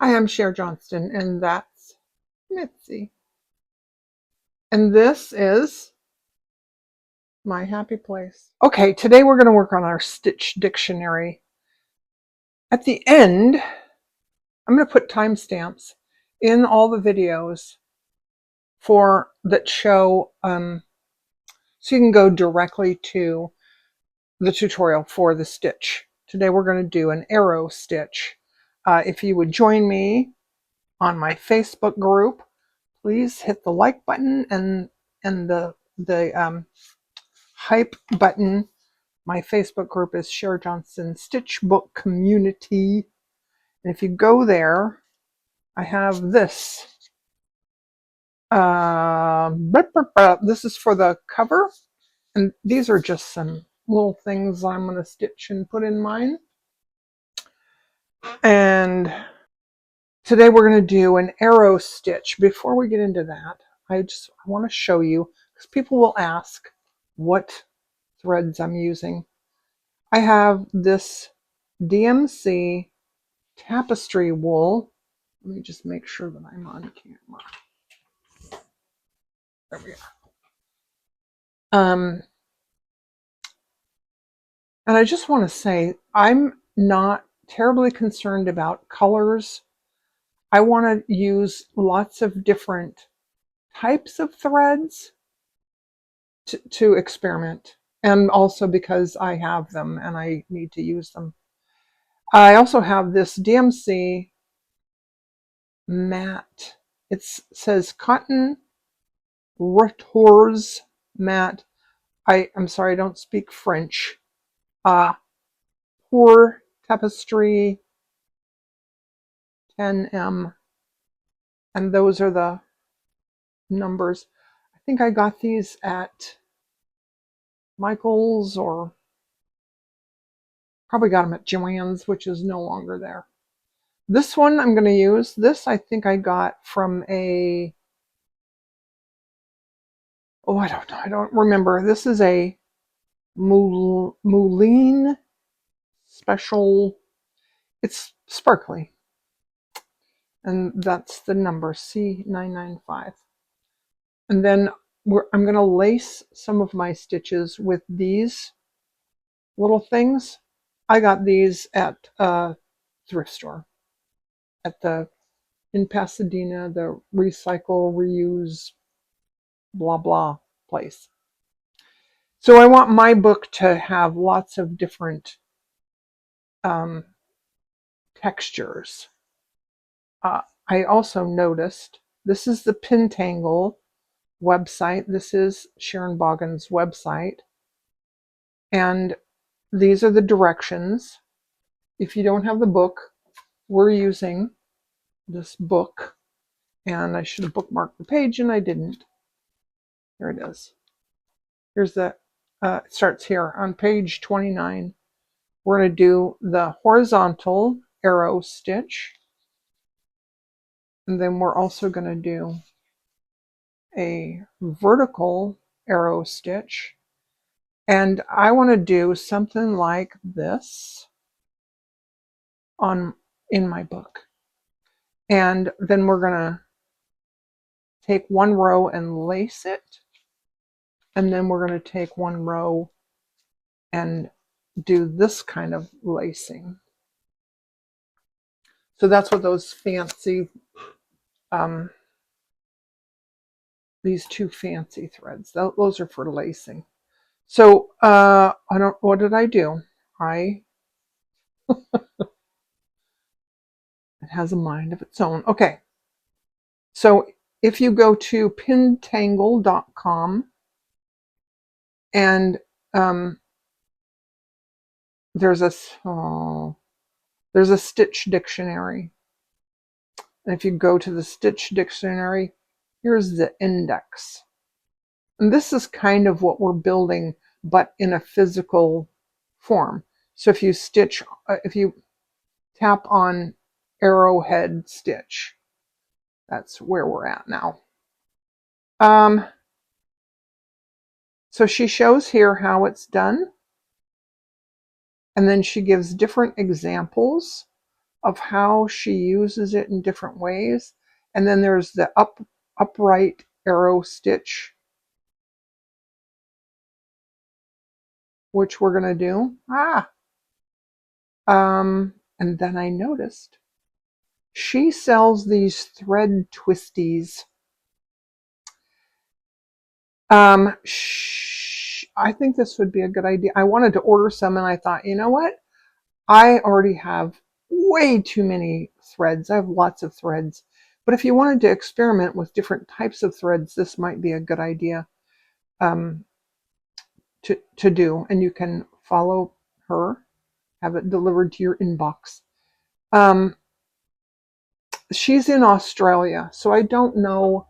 I am Cher Johnston, and that's Mitzi. And this is my happy place. Okay, today we're going to work on our Stitch Dictionary. At the end, I'm going to put timestamps in all the videos for that show, so you can go directly to the tutorial for the stitch. Today we're going to do an arrow stitch. If you would join me on my Facebook group, please hit the like button and the hype button. My Facebook group is Cher Johnston Stitch Book Community. And if you go there, I have this. This is for the cover. And these are just some little things I'm going to stitch and put in mine. And today we're going to do an arrow stitch. Before we get into that, I want to show you, because people will ask what threads I'm using. I have this DMC tapestry wool. Let me just make sure that I'm on camera. There we are. And I just want to say, I'm not terribly concerned about colors. I want to use lots of different types of threads to experiment. And also because I have them and I need to use them. I also have this DMC mat. It says cotton retours mat. I'm sorry, I don't speak French. Pour tapestry 10M. And those are the numbers. I think I got these at Michael's, or probably got them at Joann's, which is no longer there. This one I'm going to use. This I think I got from I don't know. I don't remember. This is a Moulin special. It's sparkly. And that's the number, C995. And then I'm going to lace some of my stitches with these little things. I got these at a thrift store in Pasadena, the recycle, reuse, blah, blah place. So I want my book to have lots of different textures. I also noticed, this is the Pentangle website. This is Sharon Boggan's website. And these are the directions. If you don't have the book, we're using this book. And I should have bookmarked the page and I didn't. There it is. Here's the, it starts here on page 29. We're going to do the horizontal arrow stitch. And then we're also going to do a vertical arrow stitch. And I want to do something like this in my book. And then we're going to take one row and lace it. And then we're going to take one row and do this kind of lacing. So that's what those fancy, these two fancy threads, those are for lacing. So what did I do? It has a mind of its own. Okay. So if you go to pentangle.com and there's a stitch dictionary. And if you go to the stitch dictionary, here's the index. And this is kind of what we're building, but in a physical form. So if you tap on arrowhead stitch, that's where we're at now. So she shows here how it's done. And then she gives different examples of how she uses it in different ways. And then there's the upright arrow stitch, which we're going to do. And then I noticed she sells these thread twisties. I think this would be a good idea. I wanted to order some and I thought, you know what? I already have way too many threads. I have lots of threads. But if you wanted to experiment with different types of threads, this might be a good idea um, to do. And you can follow her, have it delivered to your inbox. Um, she's in Australia, so I don't know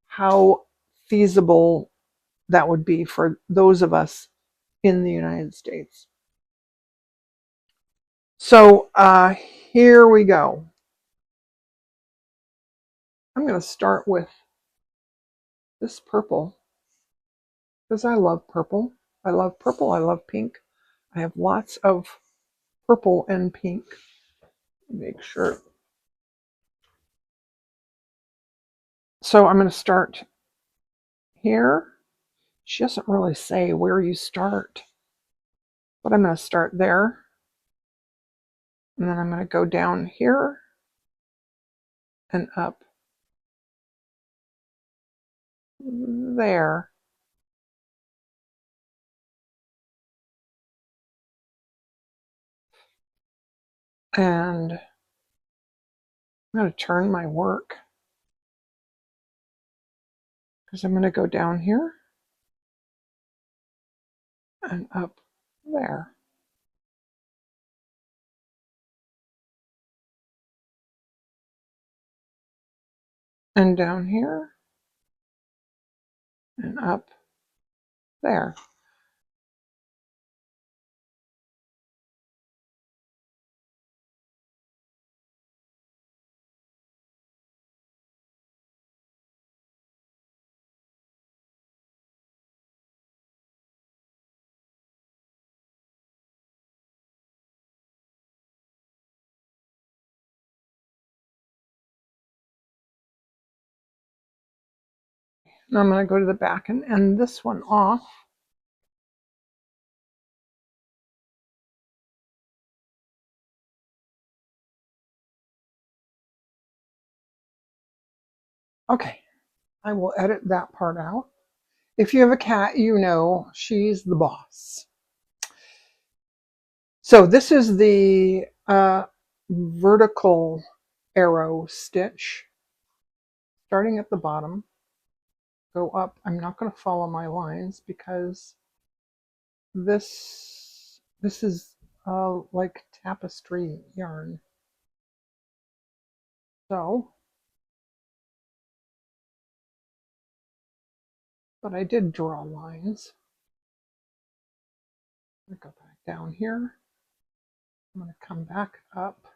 how feasible that would be for those of us in the United States. So here we go. I'm going to start with this purple because I love purple. I love purple. I love pink. I have lots of purple and pink. Make sure. So I'm going to start here. She doesn't really say where you start, but I'm going to start there. And then I'm going to go down here and up there. And I'm going to turn my work because I'm going to go down here and up there. And down here and up there. Now I'm going to go to the back and end this one off. Okay, I will edit that part out. If you have a cat, you know she's the boss. So this is the vertical arrow stitch. Starting at the bottom, go up. I'm not going to follow my lines because this is like tapestry yarn. So, but I did draw lines. I'm going to go back down here. I'm going to come back up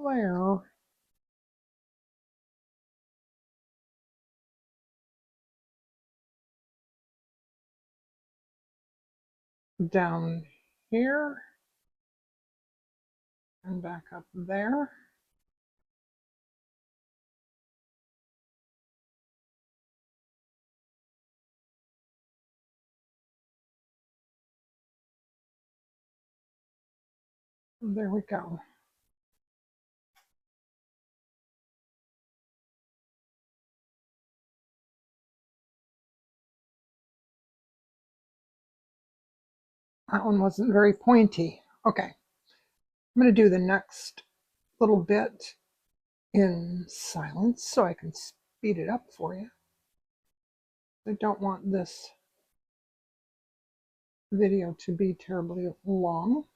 there. Down here and back up there. There we go. That one wasn't very pointy. Okay, I'm going to do the next little bit in silence so I can speed it up for you. I don't want this video to be terribly long,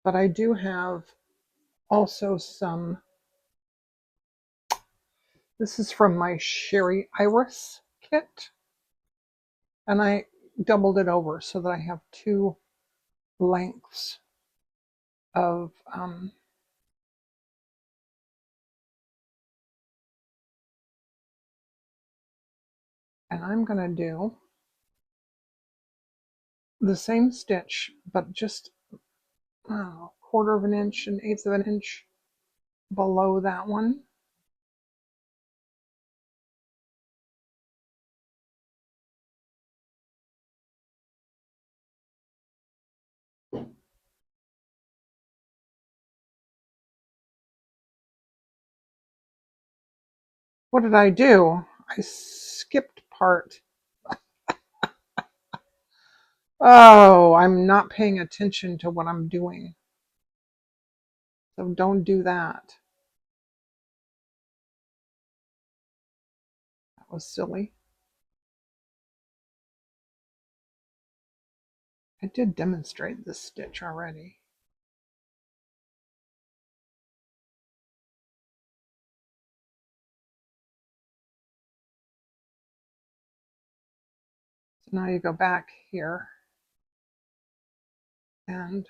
but I do have also some. This is from my Sherry Iris kit, and I doubled it over so that I have two lengths of and I'm going to do the same stitch, but just quarter of an inch, an eighth of an inch below that one. What did I do? I skipped part. Oh, I'm not paying attention to what I'm doing. So don't do that. That was silly. I did demonstrate this stitch already. So now you go back here and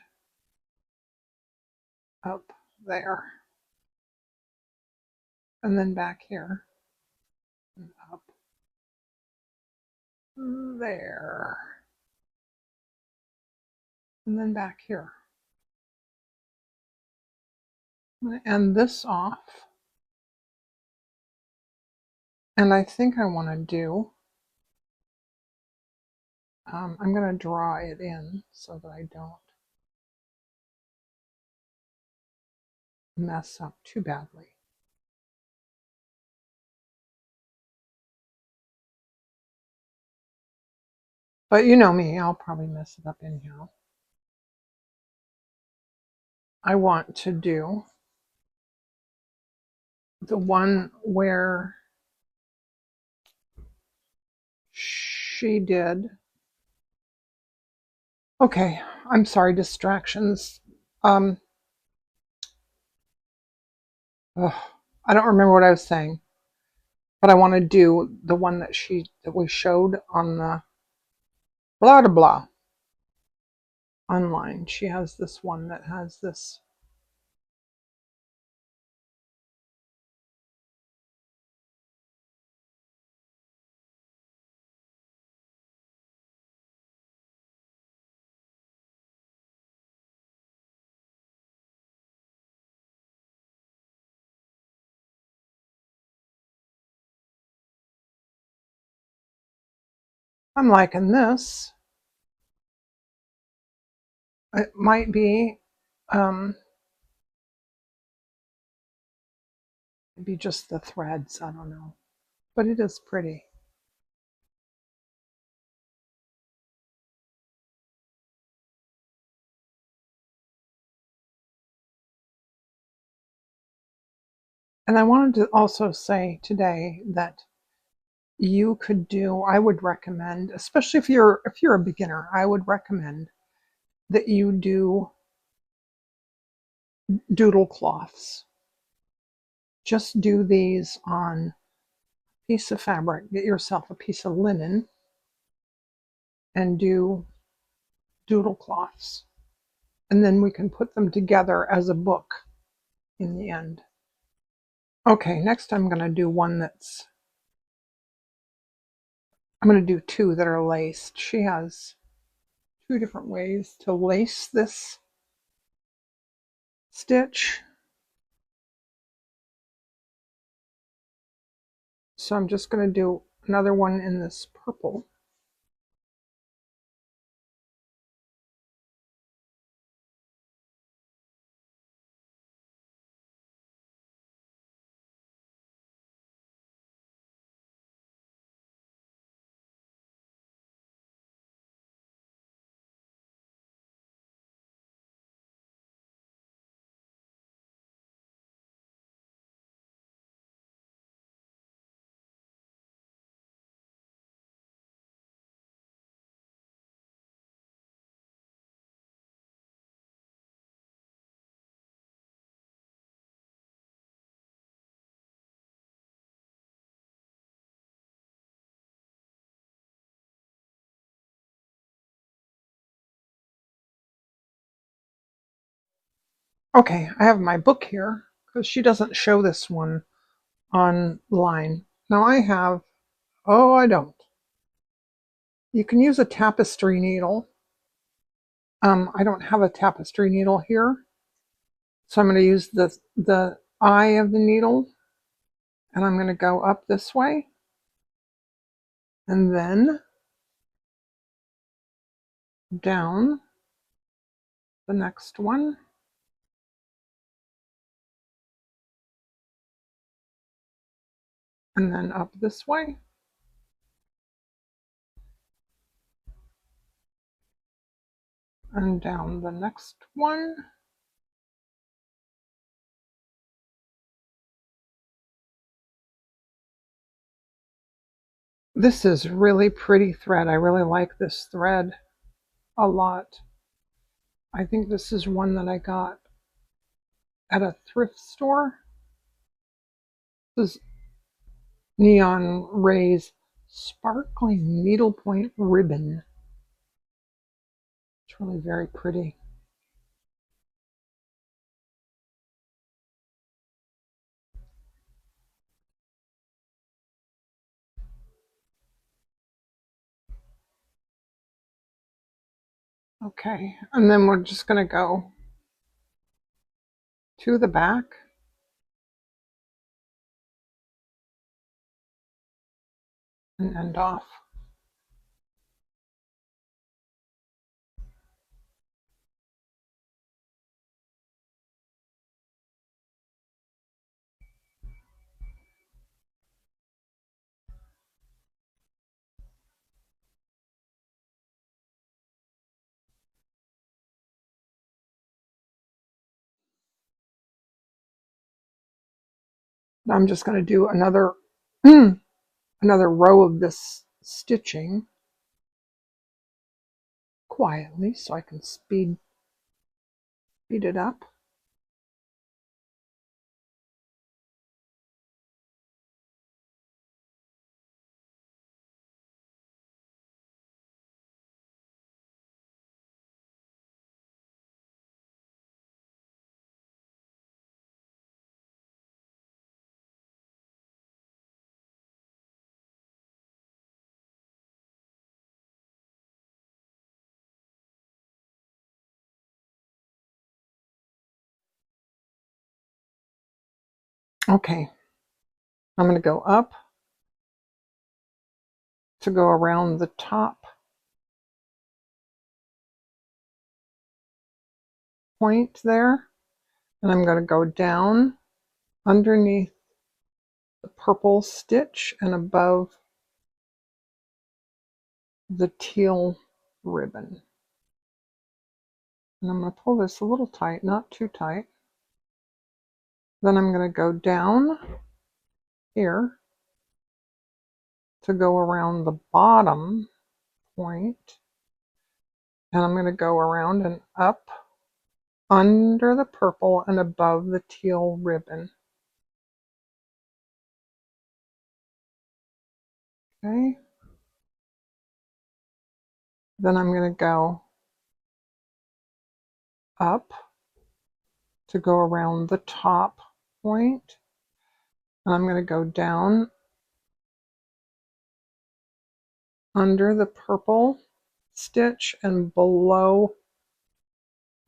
up there. And then back here and up there. And then back here. I'm going to end this off. And I think I want to do, I'm going to draw it in so that I don't mess up too badly. But you know me, I'll probably mess it up anyhow. I want to do the one where she did. Okay, I'm sorry, distractions. I don't remember what I was saying, but I want to do the one that we showed on the blah blah blah online. She has this one that has this. I'm liking this. It might be just the threads, I don't know, but it is pretty. And I wanted to also say today that you could do, I would recommend, especially if you're a beginner, I would recommend that you do doodle cloths. Just do these on a piece of fabric. Get yourself a piece of linen and do doodle cloths. And then we can put them together as a book in the end. Okay, next I'm going to do one I'm going to do two that are laced. She has two different ways to lace this stitch. So I'm just going to do another one in this purple. Okay, I have my book here because she doesn't show this one online. Now I have, oh, I don't. You can use a tapestry needle I don't have a tapestry needle here, so I'm going to use the eye of the needle, and I'm going to go up this way, and then down the next one, and then up this way, and down the next one. This is really pretty thread. I really like this thread a lot. I think this is one that I got at a thrift store. This is Neon Rays Sparkling Needlepoint Ribbon. It's really very pretty. Okay, and then we're just going to go to the back and end off. I'm just going to do another another row of this stitching quietly so I can speed it up. Okay, I'm going to go up to go around the top point there, and I'm going to go down underneath the purple stitch and above the teal ribbon. And I'm going to pull this a little tight, not too tight. Then I'm going to go down here to go around the bottom point, and I'm going to go around and up under the purple and above the teal ribbon. Okay. Then I'm going to go up to go around the top point, and I'm going to go down under the purple stitch and below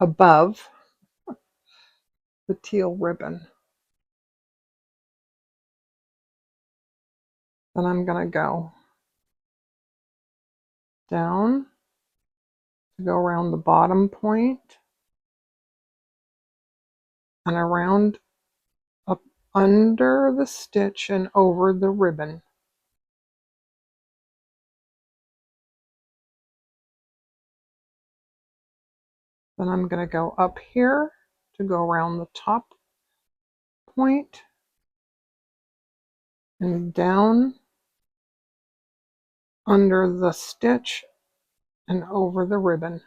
above the teal ribbon. Then I'm going to go down to go around the bottom point and around up under the stitch and over the ribbon. Then I'm going to go up here to go around the top point and down under the stitch and over the ribbon.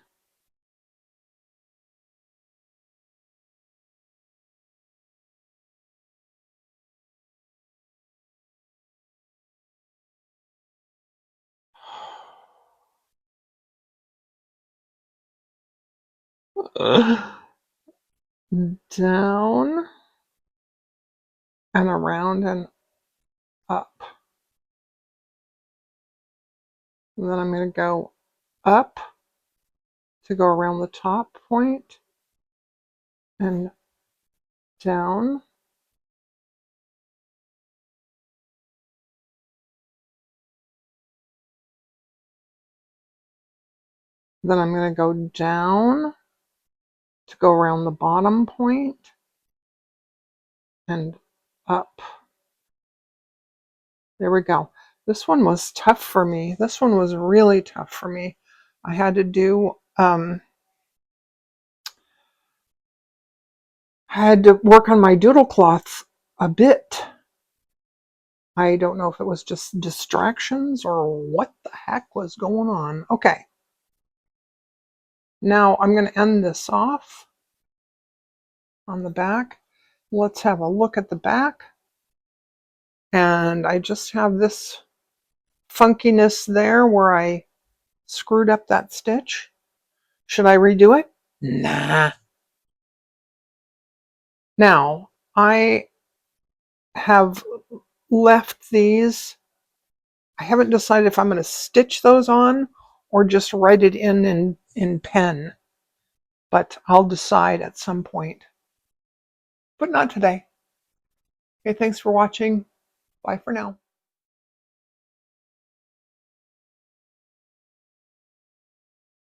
Down and around and up. And then I'm going to go up to go around the top point and down. Then I'm going to go down to go around the bottom point and up. There we go. This one was tough for me. This one was really tough for me. I had to do, I had to work on my doodle cloths a bit. I don't know if it was just distractions or what the heck was going on. Okay. Now I'm going to end this off on the back. Let's have a look at the back. And I just have this funkiness there where I screwed up that stitch. Should I redo it? Nah. Now, I have left these. I haven't decided if I'm going to stitch those on or just write it in pen. But I'll decide at some point. But not today. Okay, thanks for watching. Bye for now.